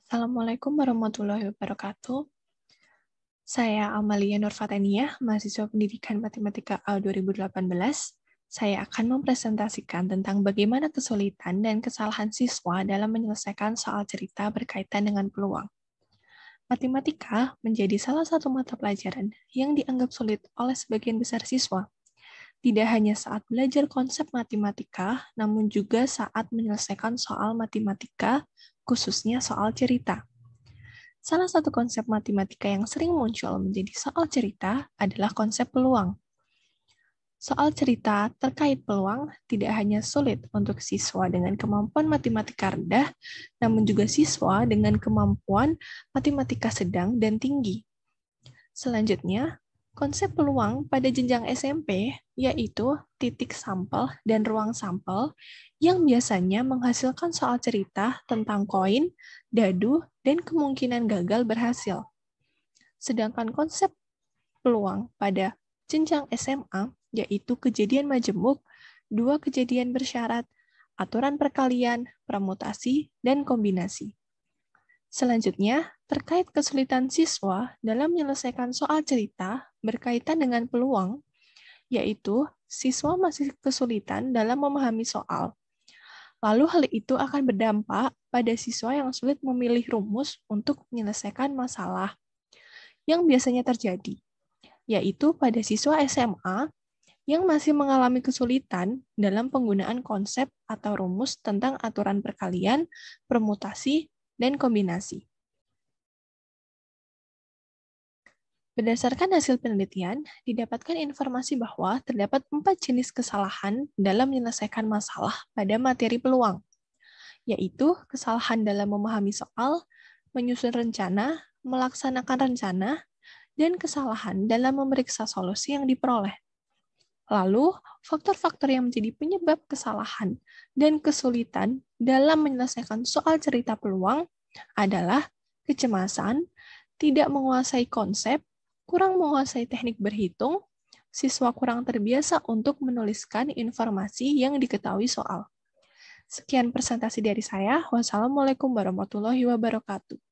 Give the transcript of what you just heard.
Assalamualaikum warahmatullahi wabarakatuh. Saya Amalia Nurfataniah, mahasiswa Pendidikan Matematika A 2018. Saya akan mempresentasikan tentang bagaimana kesulitan dan kesalahan siswa dalam menyelesaikan soal cerita berkaitan dengan peluang. Matematika menjadi salah satu mata pelajaran yang dianggap sulit oleh sebagian besar siswa. Tidak hanya saat belajar konsep matematika, namun juga saat menyelesaikan soal matematika, khususnya soal cerita. Salah satu konsep matematika yang sering muncul menjadi soal cerita adalah konsep peluang. Soal cerita terkait peluang tidak hanya sulit untuk siswa dengan kemampuan matematika rendah, namun juga siswa dengan kemampuan matematika sedang dan tinggi. Selanjutnya, konsep peluang pada jenjang SMP yaitu titik sampel dan ruang sampel yang biasanya menghasilkan soal cerita tentang koin, dadu, dan kemungkinan gagal berhasil. Sedangkan konsep peluang pada jenjang SMA yaitu kejadian majemuk, dua kejadian bersyarat, aturan perkalian, permutasi, dan kombinasi. Selanjutnya, terkait kesulitan siswa dalam menyelesaikan soal cerita berkaitan dengan peluang, yaitu siswa masih kesulitan dalam memahami soal. Lalu hal itu akan berdampak pada siswa yang sulit memilih rumus untuk menyelesaikan masalah yang biasanya terjadi, yaitu pada siswa SMA yang masih mengalami kesulitan dalam penggunaan konsep atau rumus tentang aturan perkalian, permutasi, dan kombinasi. Berdasarkan hasil penelitian, didapatkan informasi bahwa terdapat 4 jenis kesalahan dalam menyelesaikan masalah pada materi peluang, yaitu kesalahan dalam memahami soal, menyusun rencana, melaksanakan rencana, dan kesalahan dalam memeriksa solusi yang diperoleh. Lalu, faktor-faktor yang menjadi penyebab kesalahan dan kesulitan dalam menyelesaikan soal cerita peluang adalah kecemasan, tidak menguasai konsep, kurang menguasai teknik berhitung, siswa kurang terbiasa untuk menuliskan informasi yang diketahui soal. Sekian presentasi dari saya. Wassalamualaikum warahmatullahi wabarakatuh.